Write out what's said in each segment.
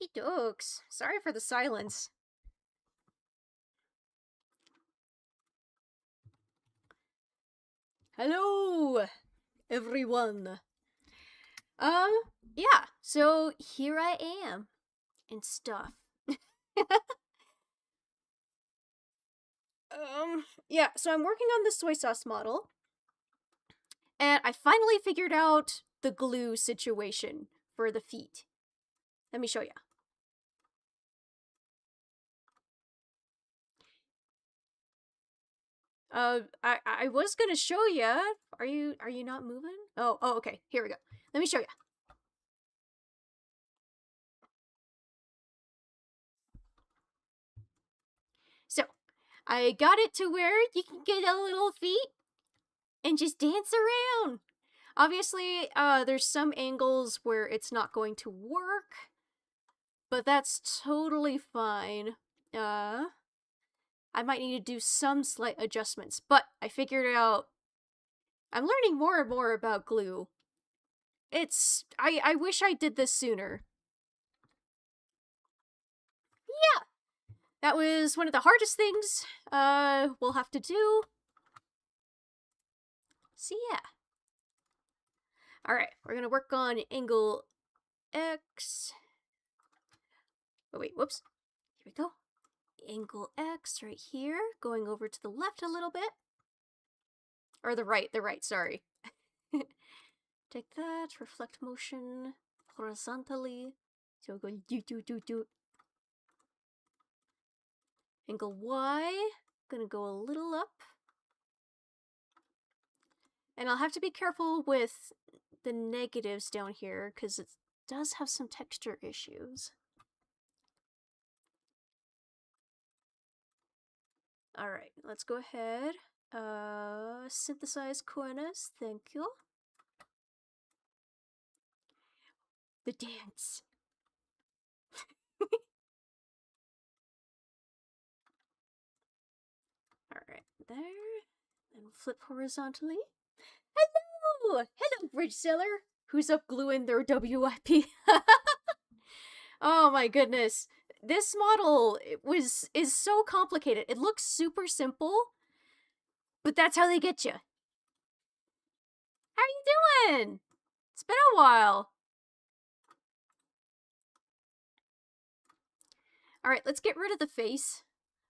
Okie dokes. Sorry for the silence. Hello, everyone. Yeah, so here I am and stuff. Yeah, so I'm working on the soy sauce model, and I finally figured out the glue situation for the feet. Let me show you. I was gonna show you. Are you not moving? Oh, okay. Here we go. Let me show you. So, I got it to where you can get a little feet and just dance around. Obviously, there's some angles where it's not going to work, but that's totally fine. I might need to do some slight adjustments, but I figured it out. I'm learning more and more about glue. I wish I did this sooner. Yeah! That was one of the hardest things, we'll have to do. So yeah. Alright, we're gonna work on angle X. Oh wait, whoops. Here we go. Angle X right here, going over to the left a little bit. Or the right, sorry. Take that, reflect motion horizontally. So we'll go do. Angle Y, gonna go a little up. And I'll have to be careful with the negatives down here, because it does have some texture issues. Alright, let's go ahead. Synthesize corners, thank you. The dance. Alright, there. And flip horizontally. Hello! Hello, bridge seller! Who's up gluing their WIP? Oh my goodness. This model is so complicated. It looks super simple, but that's how they get you. How are you doing? It's been a while. Alright, let's get rid of the face.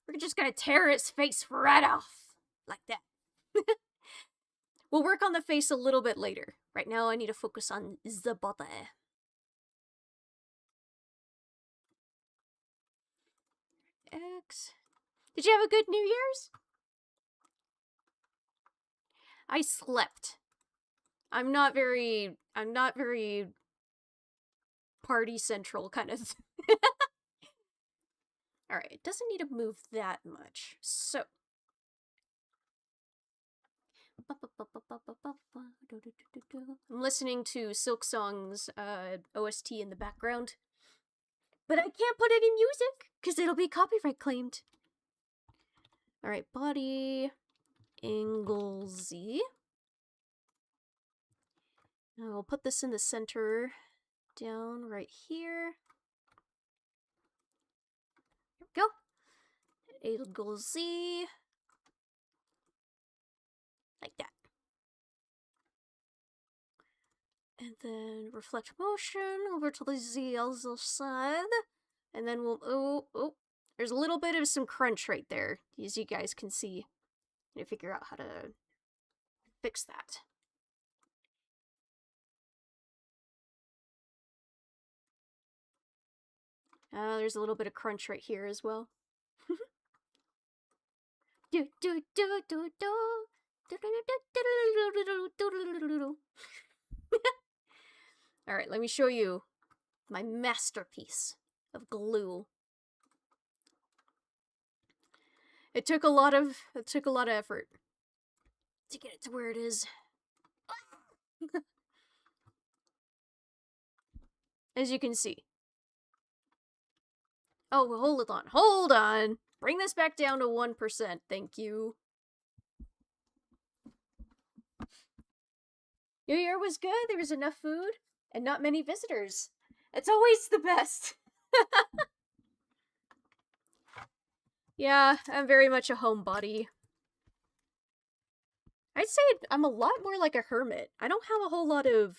We're just gonna tear his face right off. Like that. We'll work on the face a little bit later. Right now, I need to focus on the body. X. Did you have a good New Year's? I slept. I'm not very party central kind of. Alright, it doesn't need to move that much. So. I'm listening to Silk Song's OST in the background. But I can't put it in music, because it'll be copyright claimed. Alright, body. Angle Z. Now we'll put this in the center. Down right here. Here we go. Angle Z. Like that. And then reflect motion over to the Z other side. And then we'll, oh, there's a little bit of some crunch right there, as you guys can see. I need to figure out how to fix that. There's a little bit of crunch right here as well. Alright, let me show you my masterpiece of glue. It took a lot of effort to get it to where it is. As you can see. Oh, hold on. Bring this back down to 1%, thank you. New Year was good, there was enough food, and not many visitors. It's always the best. Yeah, I'm very much a homebody. I'd say I'm a lot more like a hermit. I don't have a whole lot of,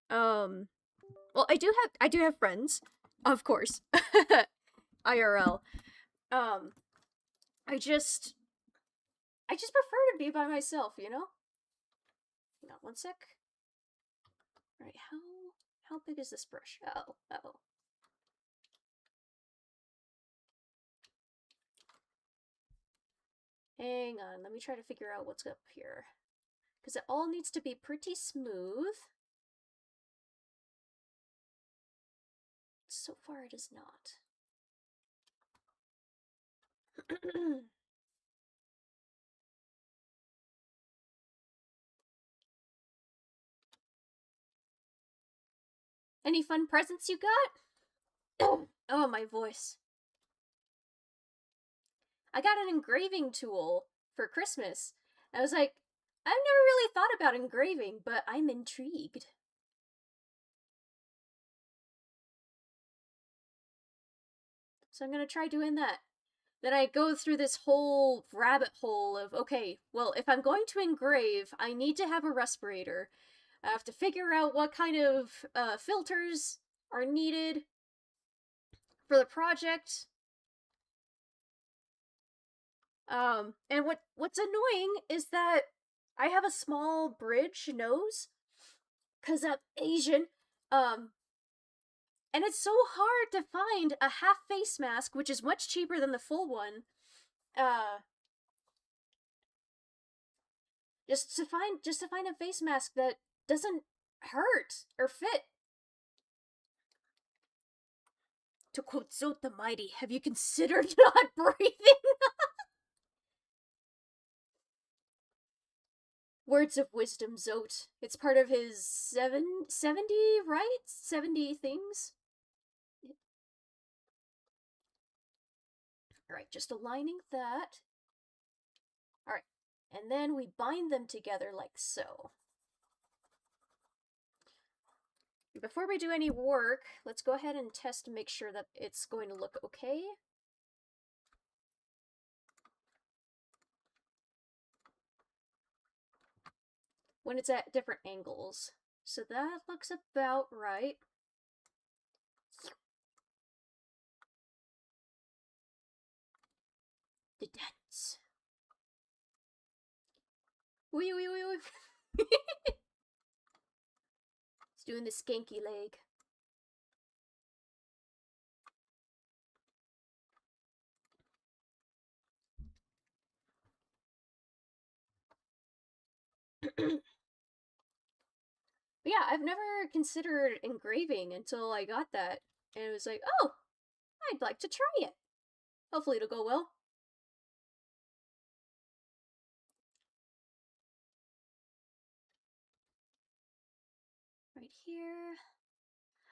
well, I do have friends, of course, IRL. Um, I just prefer to be by myself, you know. Hang on one sec. All right, how big is this brush? Oh. Hang on, let me try to figure out what's up here. Because it all needs to be pretty smooth. So far it is not. Any fun presents you got? Oh, my voice. I got an engraving tool for Christmas. I was like, I've never really thought about engraving, but I'm intrigued. So I'm gonna try doing that. Then I go through this whole rabbit hole of, okay, well, if I'm going to engrave, I need to have a respirator. I have to figure out what kind of filters are needed for the project. And what's annoying is that I have a small bridge nose, cause I'm Asian. And it's so hard to find a half face mask, which is much cheaper than the full one. Just to find a face mask that doesn't hurt or fit. To quote Zot the Mighty, have you considered not breathing? Words of wisdom, Zot. It's part of his 70, right? 70 things? Alright, just aligning that. Alright, and then we bind them together like so. Before we do any work, let's go ahead and test to make sure that it's going to look okay. When it's at different angles. So that looks about right. The dance. Wee wee wee wee. It's doing the skanky leg. But yeah, I've never considered engraving until I got that. And it was like, oh, I'd like to try it. Hopefully it'll go well. Right here.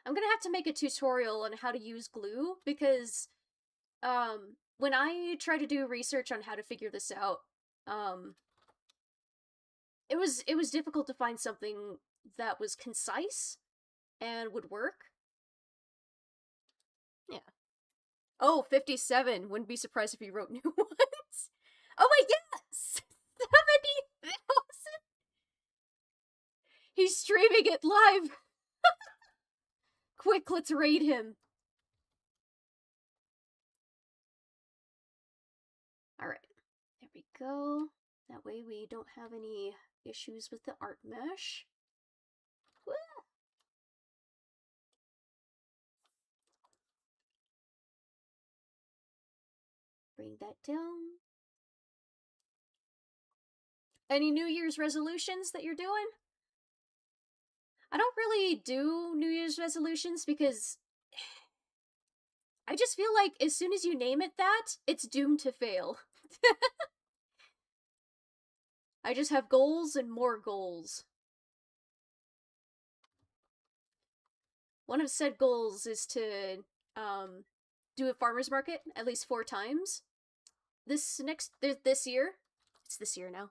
I'm gonna have to make a tutorial on how to use glue because when I try to do research on how to figure this out, it was difficult to find something that was concise and would work. Yeah. Oh, 57. Wouldn't be surprised if he wrote new ones. Oh my yes! 70,000! He's streaming it live! Quick, let's raid him. Alright. There we go. That way we don't have any issues with the art mesh. Woo! Bring that down. Any New Year's resolutions that you're doing? I don't really do New Year's resolutions because I just feel like as soon as you name it that, it's doomed to fail. I just have goals and more goals. One of said goals is to do a farmer's market at least 4 times. This year. It's this year now.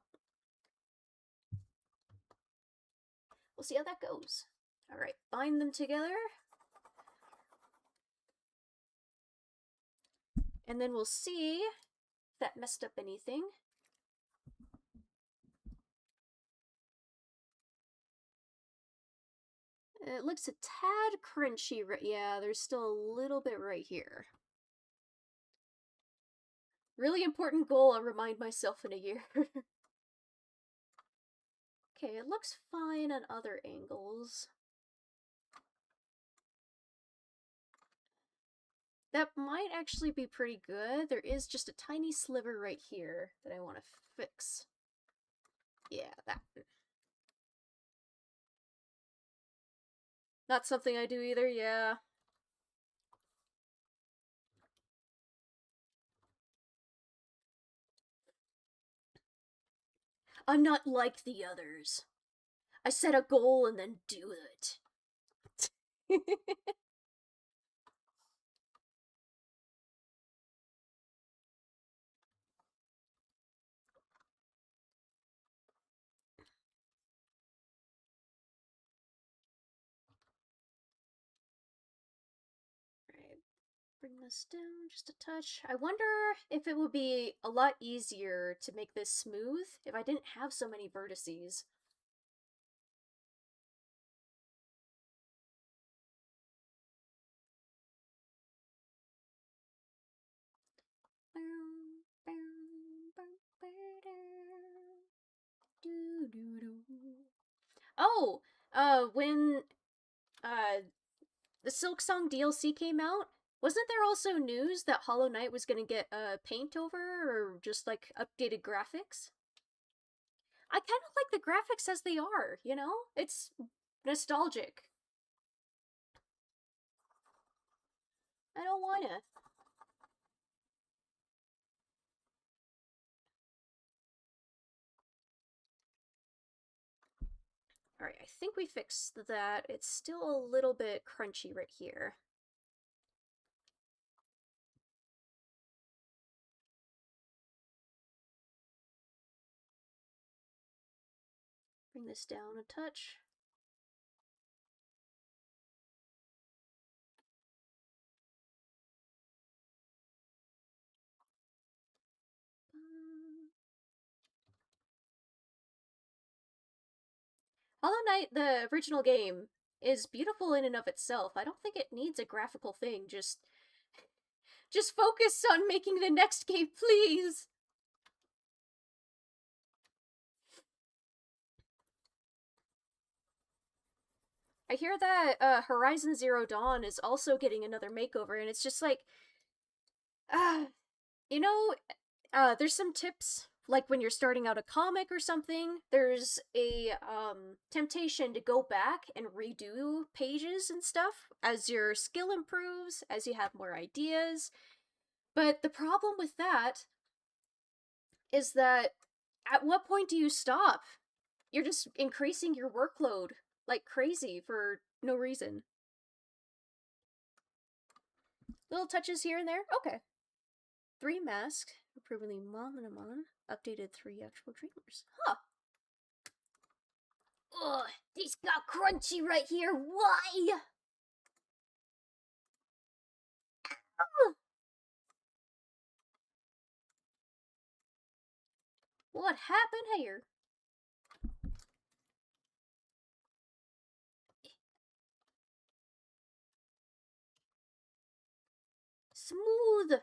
We'll see how that goes. Alright, bind them together. And then we'll see if that messed up anything. It looks a tad crunchy. Yeah, there's still a little bit right here. Really important goal I'll remind myself in a year. Okay, it looks fine on other angles. That might actually be pretty good. There is just a tiny sliver right here that I want to fix. Yeah, that. Not something I do either, yeah. I'm not like the others. I set a goal and then do it. Right, bring this down just a touch. I wonder if it would be a lot easier to make this smooth if I didn't have so many vertices. Oh, when the Silk Song DLC came out, wasn't there also news that Hollow Knight was gonna get paint over or just like updated graphics? I kind of like the graphics as they are, you know? It's nostalgic. I don't wanna. Alright, I think we fixed that. It's still a little bit crunchy right here. Bring this down a touch. Hollow Knight, the original game, is beautiful in and of itself. I don't think it needs a graphical thing. Just focus on making the next game, please. I hear that Horizon Zero Dawn is also getting another makeover, and it's just like, you know, there's some tips. Like when you're starting out a comic or something, there's a temptation to go back and redo pages and stuff as your skill improves, as you have more ideas. But the problem with that is that at what point do you stop? You're just increasing your workload like crazy for no reason. Little touches here and there? Okay. 3 masks, approvingly Monomon, updated 3 actual dreamers. Huh. Ugh, these got crunchy right here. Why? What happened here? Smooth.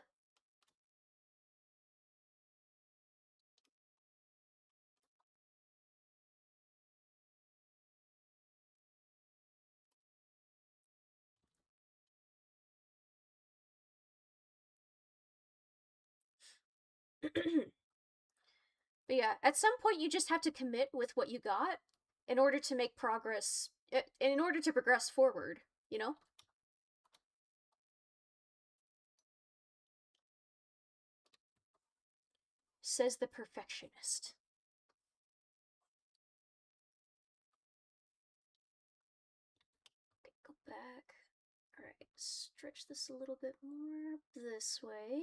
But yeah, at some point you just have to commit with what you got in order to make progress, in order to progress forward, you know? Says the perfectionist. Okay, go back. Alright, stretch this a little bit more this way.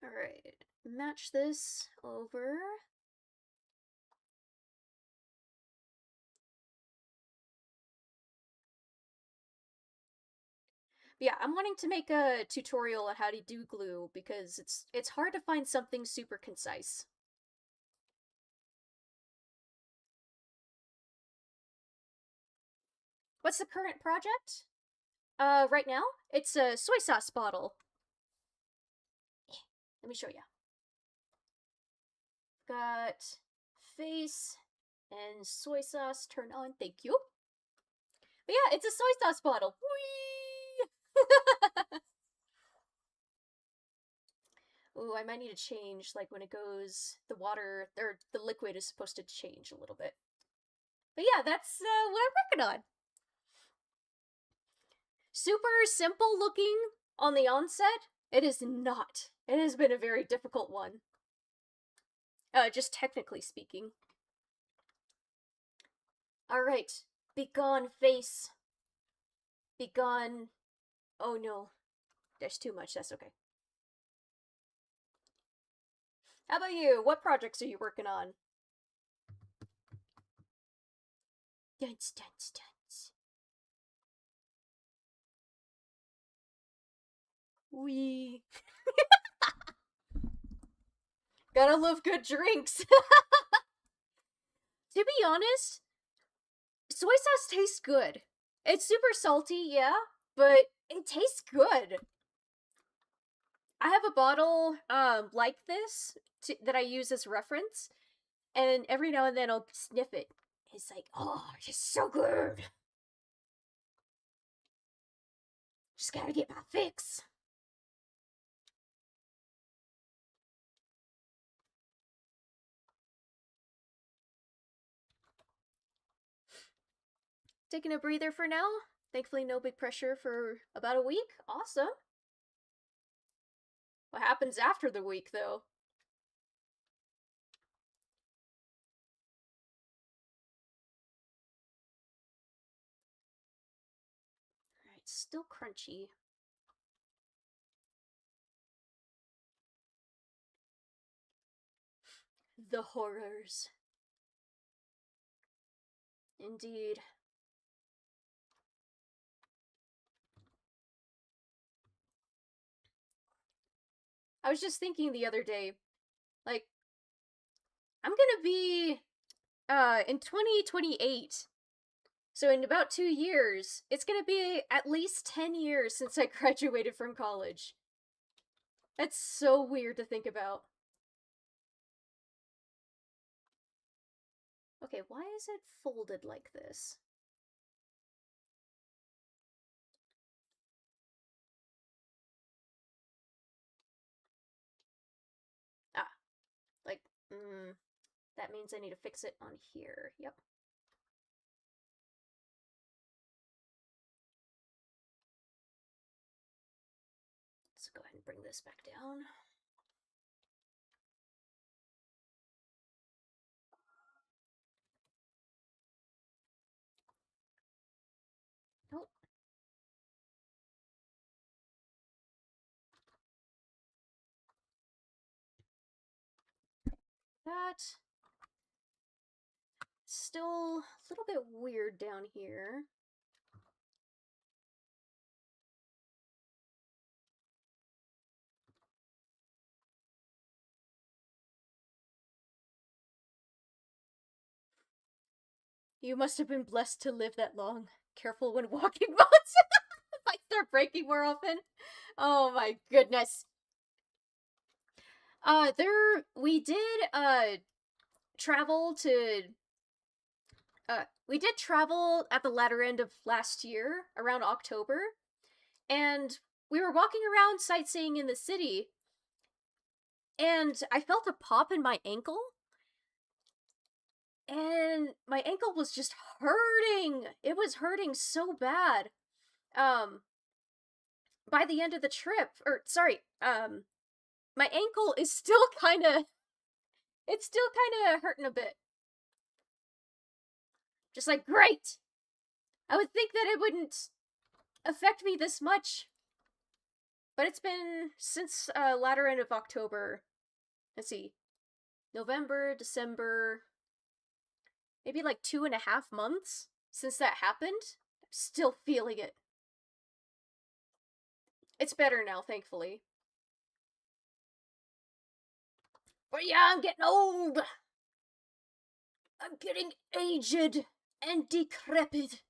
Alright, match this over. But yeah, I'm wanting to make a tutorial on how to do glue because it's hard to find something super concise. What's the current project? Right now, it's a soy sauce bottle. Let me show you. Got face and soy sauce turn on. Thank you. But yeah, it's a soy sauce bottle. Whee! Ooh, I might need to change, like, when it goes, the water, or the liquid is supposed to change a little bit. But yeah, that's what I'm working on. Super simple looking on the onset. It is not. It has been a very difficult one. Just technically speaking. Alright. Begone, face. Begone. Oh no. There's too much, that's okay. How about you? What projects are you working on? Dance, dance, dance. Wee. Gotta love good drinks. To be honest, soy sauce tastes good. It's super salty, yeah, but it tastes good. I have a bottle like this that I use as reference, and every now and then I'll sniff it. It's like, oh, it's so good. Just gotta get my fix. Taking a breather for now. Thankfully, no big pressure for about a week. Awesome. What happens after the week, though? Alright, still crunchy. The horrors. Indeed. I was just thinking the other day, like, I'm gonna be, in 2028. So in about 2 years, it's gonna be at least 10 years since I graduated from college. That's so weird to think about. Okay, why is it folded like this? Ah, like, that means I need to fix it on here. Yep. Let's go ahead and bring this back down. Nope. That. Still a little bit weird down here. You must have been blessed to live that long. Careful when walking, boats. I start breaking more often. Oh my goodness. We did travel to we did travel at the latter end of last year, around October, and we were walking around sightseeing in the city, and I felt a pop in my ankle, and my ankle was just hurting. It was hurting so bad. By the end of the trip, or sorry, my ankle is still it's still kind of hurting a bit. Just like, great! I would think that it wouldn't affect me this much. But it's been since latter end of October. Let's see. November, December, maybe like 2.5 months since that happened. I'm still feeling it. It's better now, thankfully. But yeah, I'm getting old. I'm getting aged and decrepit.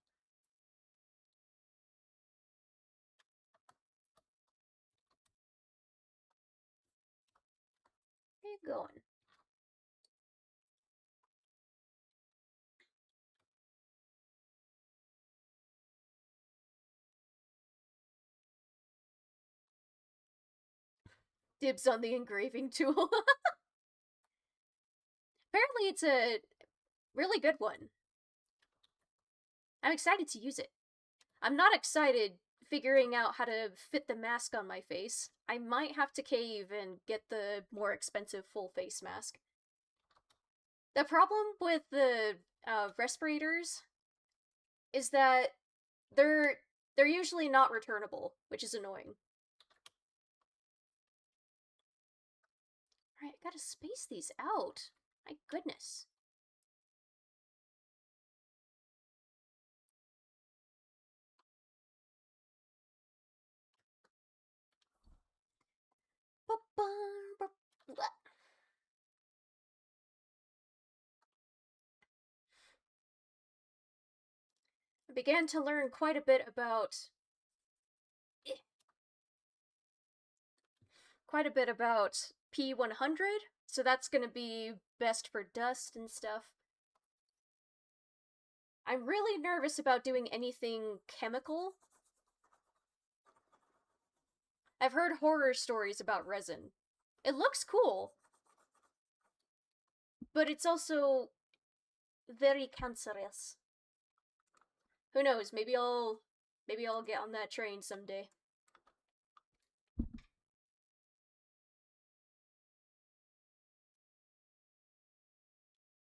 Where you going? Dibs on the engraving tool. Apparently it's a really good one. I'm excited to use it. I'm not excited figuring out how to fit the mask on my face. I might have to cave and get the more expensive full face mask. The problem with the respirators is that they're usually not returnable, which is annoying. Alright, I gotta space these out. My goodness. I began to learn quite a bit about P100, so that's gonna be best for dust and stuff. I'm really nervous about doing anything chemical. I've heard horror stories about resin. It looks cool, but it's also very cancerous. Who knows? Maybe I'll get on that train someday.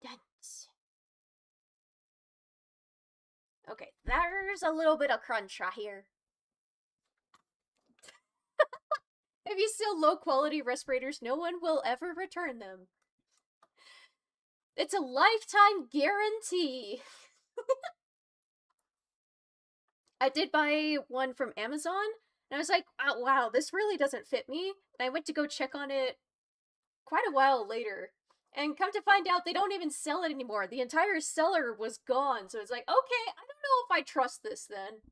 Dance. Okay, there's a little bit of crunch right here. If you steal low quality respirators, no one will ever return them. It's a lifetime guarantee. I did buy one from Amazon, and I was like, oh, wow, this really doesn't fit me. And I went to go check on it quite a while later. And come to find out, they don't even sell it anymore. The entire seller was gone. So it's like, okay, I don't know if I trust this then.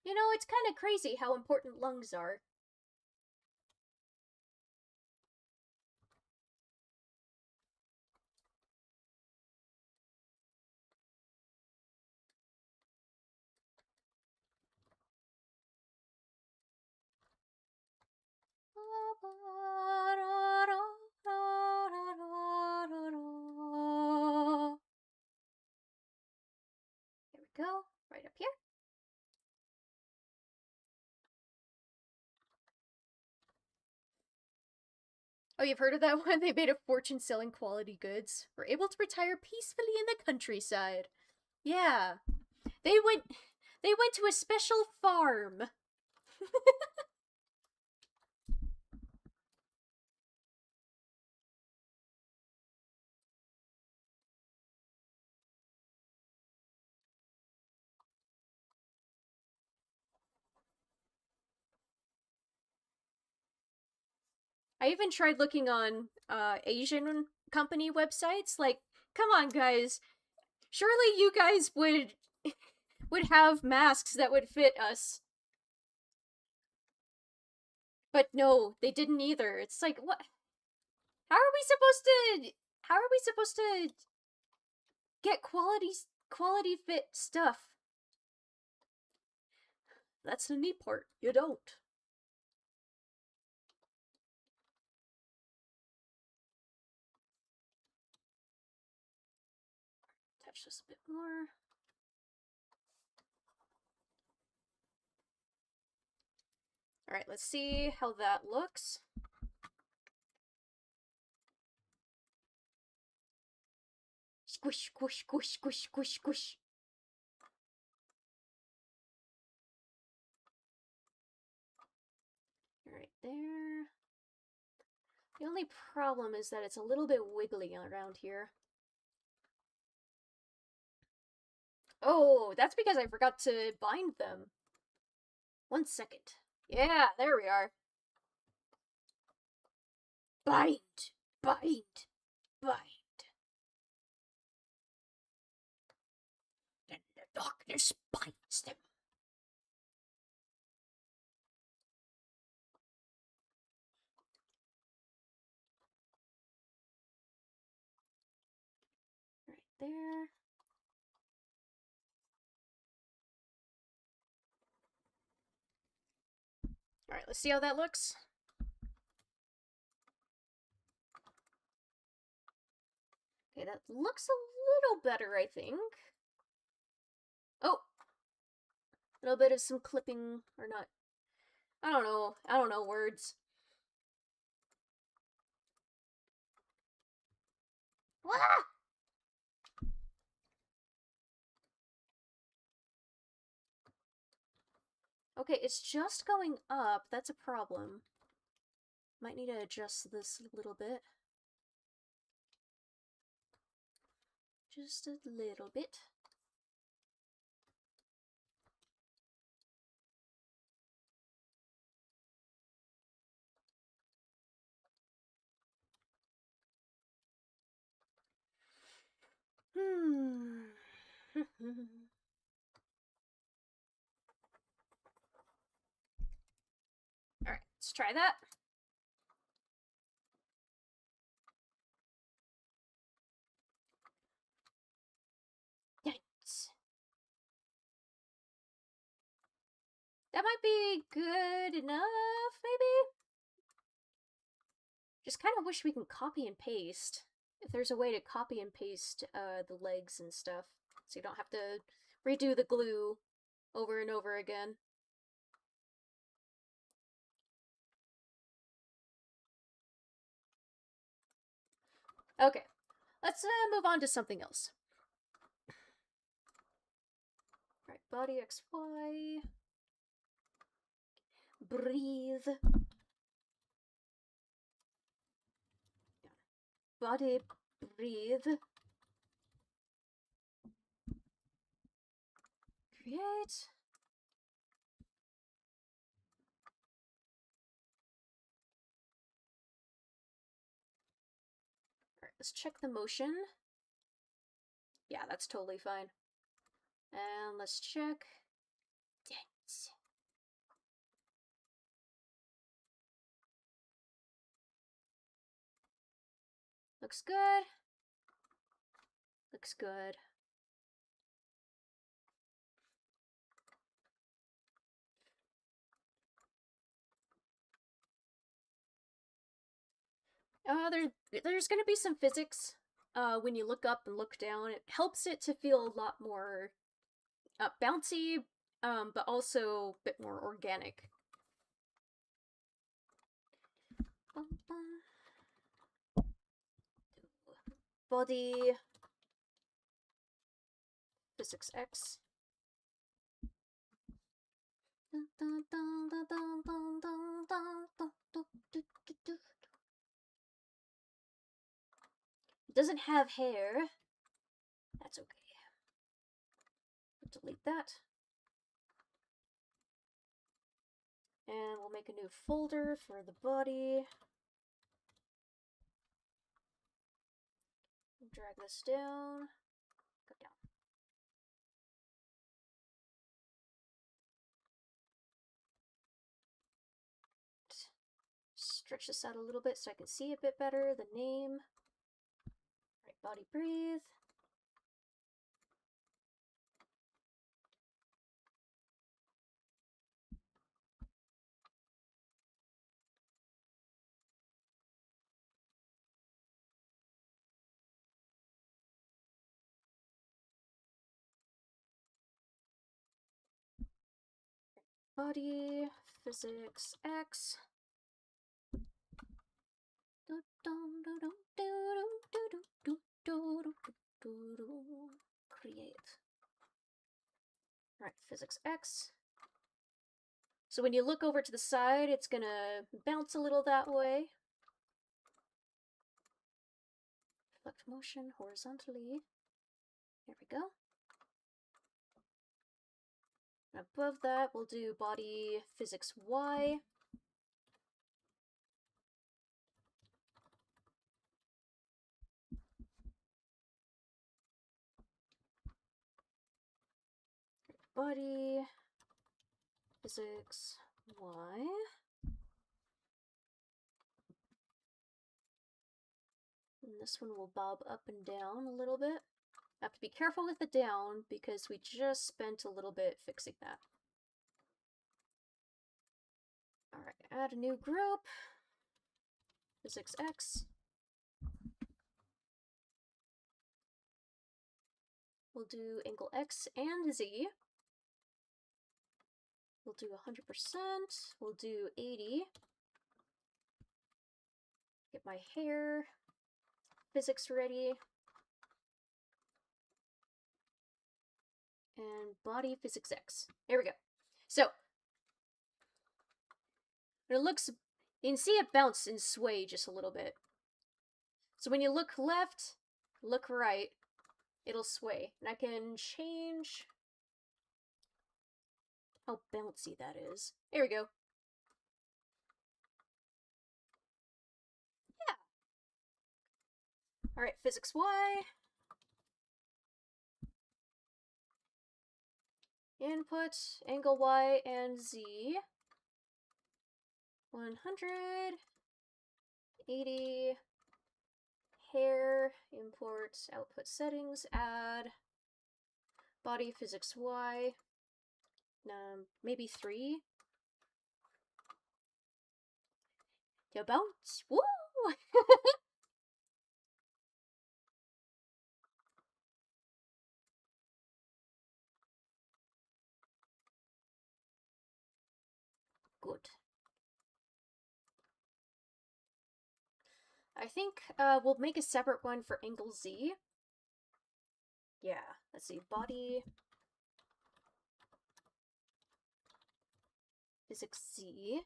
You know, it's kind of crazy how important lungs are. Here we go, right up here. Oh, you've heard of that one? They made a fortune selling quality goods. Were able to retire peacefully in the countryside. Yeah. They went to a special farm. I even tried looking on Asian company websites. Like, come on, guys. Surely you guys would have masks that would fit us. But no, they didn't either. It's like, what? How are we supposed to get quality fit stuff? That's the neat part. You don't. stretch this a bit more. All right, let's see how that looks. Squish, squish, squish, squish, squish, squish. Right there. The only problem is that it's a little bit wiggly around here. Oh, that's because I forgot to bind them. 1 second. Yeah, there we are. Bind, bind, bind. Then the darkness binds them. Right there. Alright, let's see how that looks. Okay, that looks a little better, I think. Oh! A little bit of some clipping, or not. I don't know words. Wah! Okay, it's just going up. That's a problem. Might need to adjust this a little bit. Just a little bit. Alright, let's try that. Yikes. That might be good enough, maybe? Just kind of wish we can copy and paste. If there's a way to copy and paste the legs and stuff, so you don't have to redo the glue over and over again. Okay, let's move on to something else. Alright, body XY. Breathe. Body, breathe. Create. Alright, let's check the motion. Yeah, that's totally fine. And let's check dents. Looks good. Looks good. There's gonna be some physics when you look up and look down. It helps it to feel a lot more bouncy, but also a bit more organic. Body physics X. It doesn't have hair. That's okay. Delete that. And we'll make a new folder for the body. Drag this down. Go down. Stretch this out a little bit so I can see a bit better. The name. Right, body breathe. Body physics X. Create. Alright, physics X. So when you look over to the side, it's gonna bounce a little that way. Reflect motion horizontally. There we go. And above that, we'll do body physics Y. Body physics Y. And this one will bob up and down a little bit. Have to be careful with the down because we just spent a little bit fixing that. Alright, add a new group. Physics X. We'll do angle X and Z. We'll do 100%. We'll do 80. Get my hair physics ready. And body physics X. There we go. So, when it looks, you can see it bounce and sway just a little bit. So when you look left, look right, it'll sway. And I can change how bouncy that is. There we go. Yeah. Alright, physics Y. Input, angle Y and Z. 100. 80. Hair, import, output settings, add. Body physics Y. Maybe 3. You bounce. Woo! Good. I think we'll make a separate one for angle Z. Yeah, let's see. Body physics Z.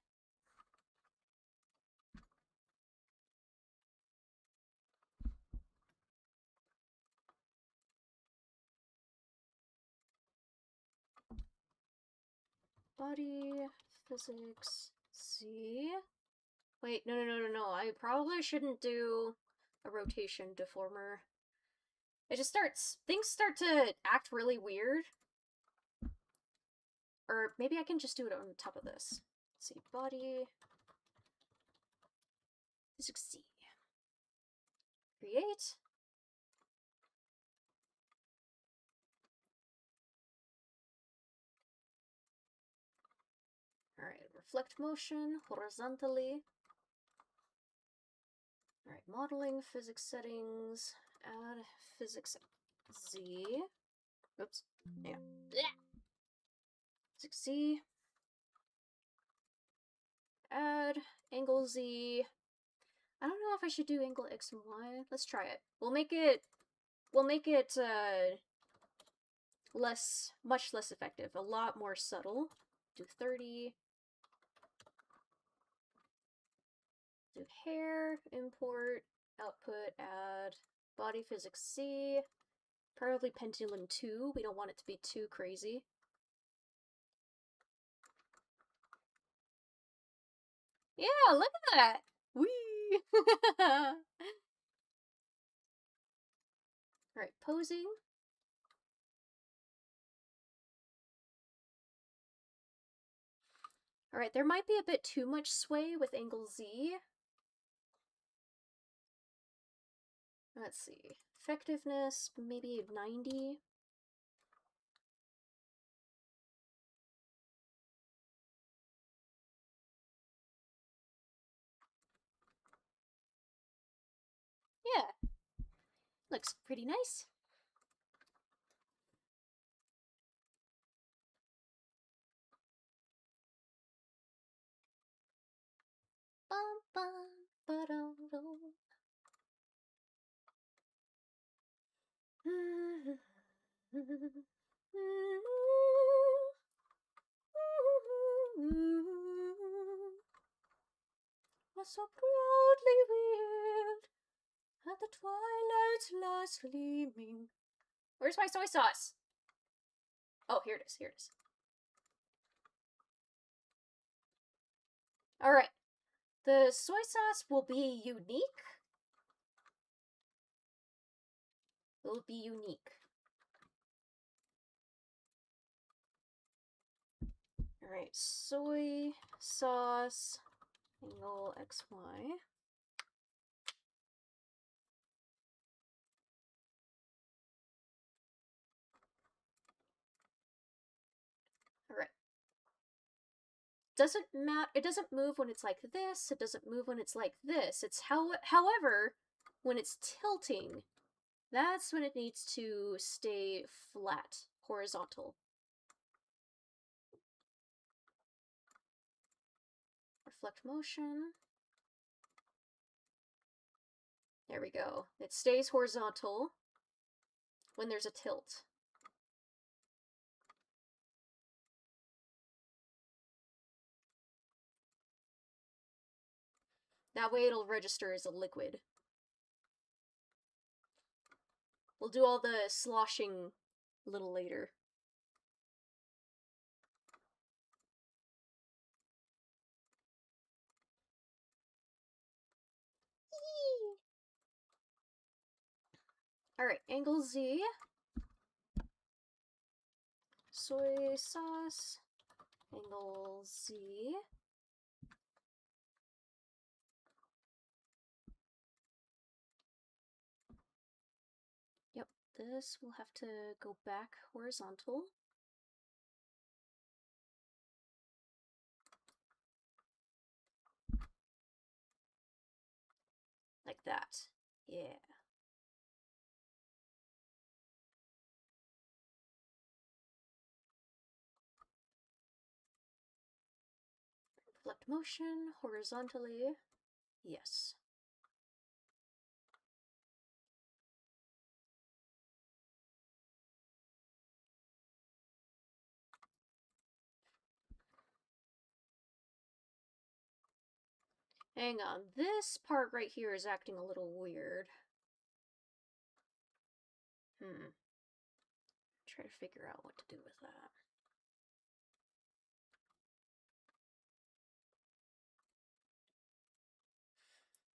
Body physics Z. Wait, no. I probably shouldn't do a rotation deformer. It just things start to act really weird. Or maybe I can just do it on top of this. Let's see, body physics Z. Create. Alright, reflect motion horizontally. Alright, modeling, physics settings, add physics Z. Oops. Yeah. Physics Z. Add angle Z. I don't know if I should do angle X and Y. Let's try it. We'll make it much less effective, a lot more subtle. Do 30. Do hair, import, output, add, body physics C, probably pendulum 2, we don't want it to be too crazy. Yeah, look at that! Whee! Alright, posing. Alright, there might be a bit too much sway with angle Z. Let's see. Effectiveness, maybe 90. Yeah. Looks pretty nice. Was so proudly wheeled at the twilight's last gleaming. Where's my soy sauce? Oh, here it is, here it is. Alright. The soy sauce will be unique. It will be unique. Alright, soy sauce, angle XY. Alright. Doesn't matter, it doesn't move when it's like this, it doesn't move when it's like this. It's however, when it's tilting, that's when it needs to stay flat, horizontal. Reflect motion. There we go. It stays horizontal when there's a tilt. That way it'll register as a liquid. We'll do all the sloshing a little later. Alright, angle Z. Soy sauce. Angle Z. Yep, this will have to go back horizontal. Like that. Yeah. Reflect motion horizontally. Yes. Hang on, this part right here is acting a little weird. Try to figure out what to do with that.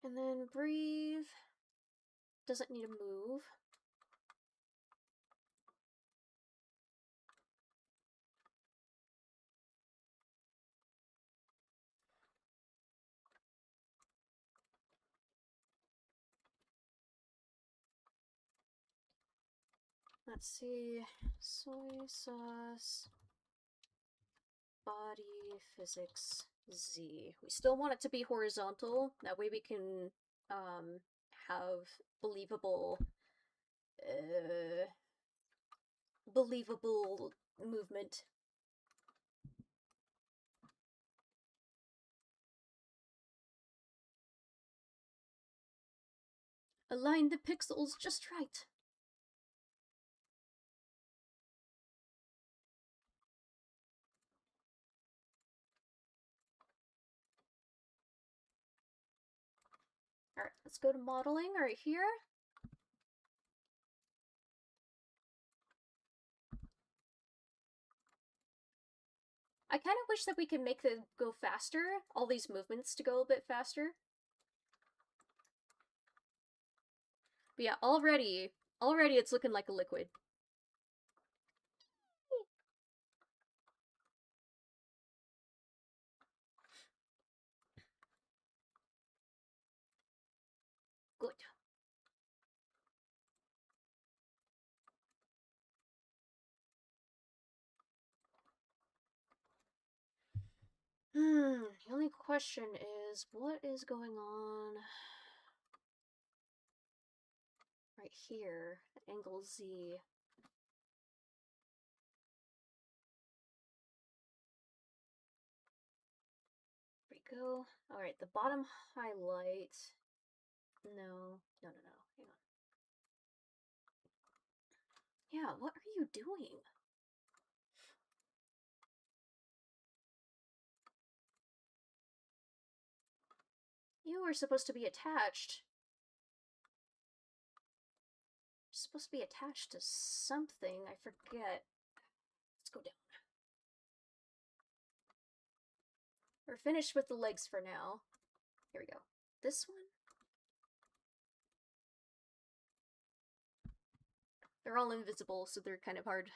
And then breathe. Doesn't need to move. Let's see. Soy sauce. Body physics Z. We still want it to be horizontal. That way we can have believable movement. Align the pixels just right. Alright, let's go to modeling right here. I kind of wish that we could make them go faster, all these movements to go a bit faster. But yeah, already it's looking like a liquid. Good. The only question is, what is going on right here, angle Z? There we go. Alright, the bottom highlight. No. Hang on. Yeah, what are you doing? You were supposed to be attached. You're supposed to be attached to something. I forget. Let's go down. We're finished with the legs for now. Here we go. This one? They're all invisible, so they're kind of hard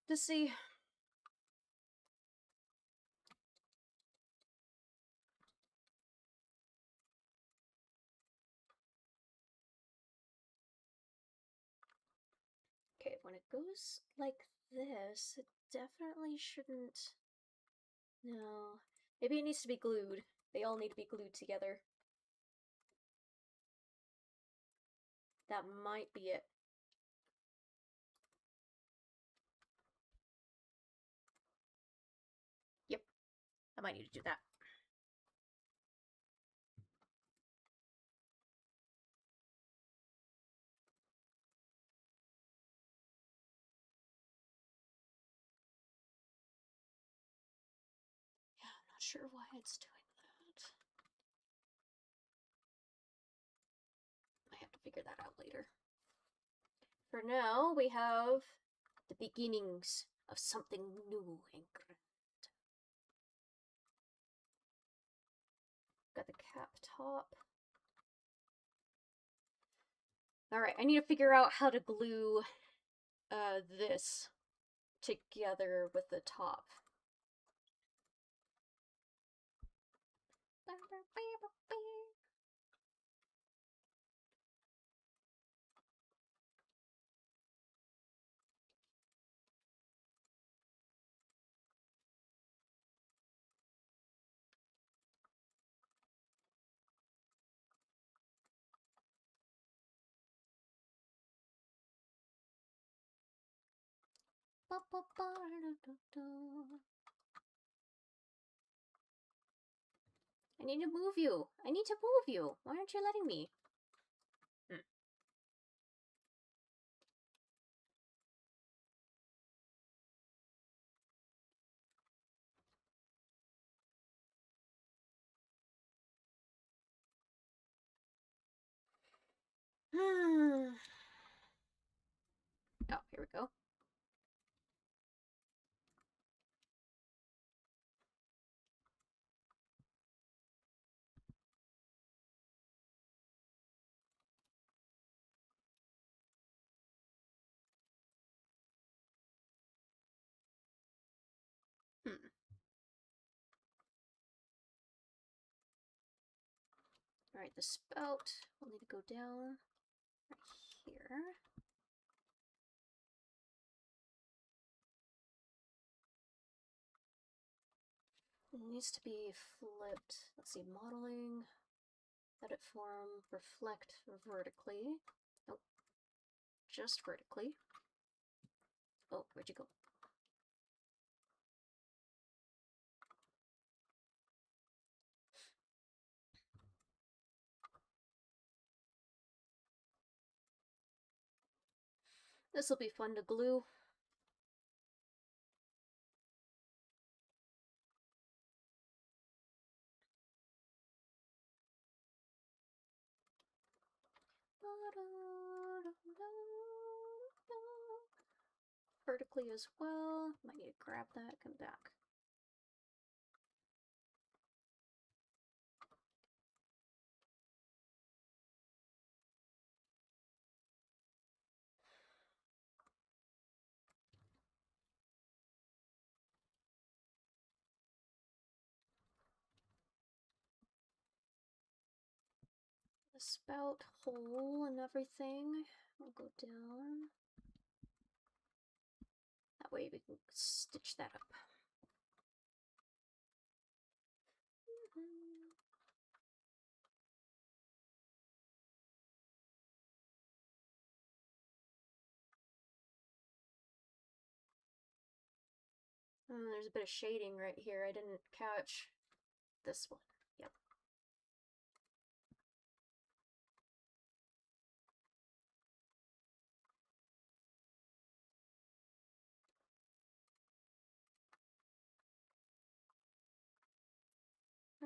to see. Okay, when it goes like this, it definitely shouldn't... No. Maybe it needs to be glued. They all need to be glued together. That might be it. Yep. I might need to do that. Yeah, I'm not sure why it's doing that. I have to figure that out later. For now, we have the beginnings of something new and grand. Got the cap top. Alright, I need to figure out how to glue this together with the top. I need to move you. I need to move you. Why aren't you letting me? Oh, here we go. Alright, the spout will need to go down right here. It needs to be flipped. Let's see, modeling, edit form, reflect vertically. Nope, just vertically. Oh, where'd you go? This will be fun to glue. Vertically as well. Might need to grab that, come back. The spout hole and everything will go down. That way we can stitch that up. There's a bit of shading right here. I didn't catch this one. Yep.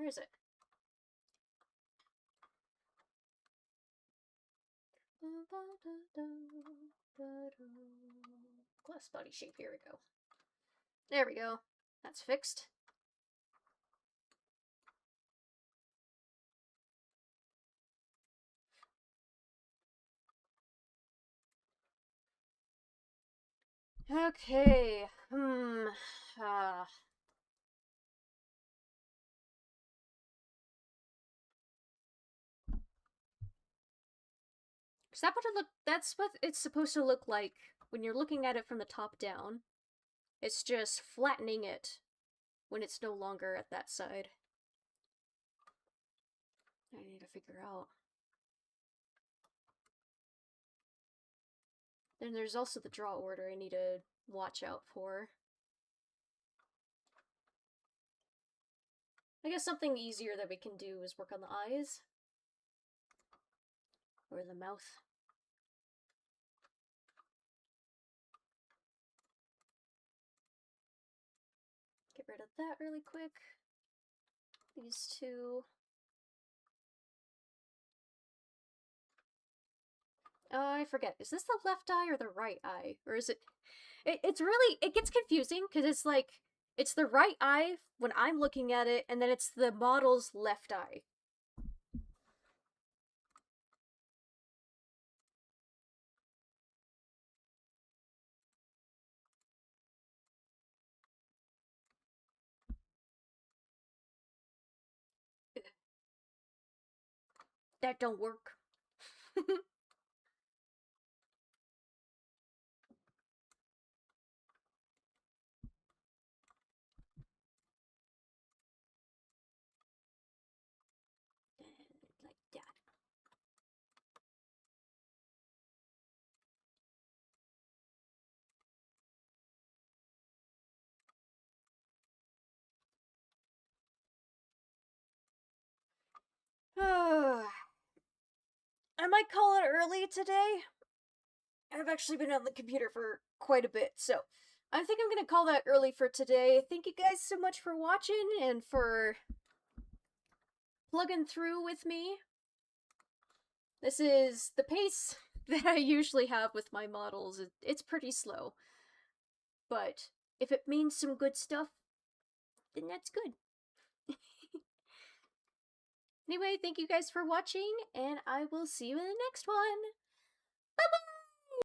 Where is it? Glass body shape, here we go. There we go. That's fixed. Okay. Is that what it look? That's what it's supposed to look like when you're looking at it from the top down. It's just flattening it when it's no longer at that side. I need to figure out. Then there's also the draw order I need to watch out for. I guess something easier that we can do is work on the eyes. Or the mouth. Get rid of that really quick. These two. Oh, I forget. Is this the left eye or the right eye? Or is it... It's really... It gets confusing, because it's like... It's the right eye when I'm looking at it, and then it's the model's left eye. That don't work. Like that. I might call it early today. I've actually been on the computer for quite a bit, so I think I'm gonna call that early for today. Thank you guys so much for watching and for plugging through with me. This is the pace that I usually have with my models. It's pretty slow. But if it means some good stuff, then that's good. Anyway, thank you guys for watching, and I will see you in the next one. Bye-bye!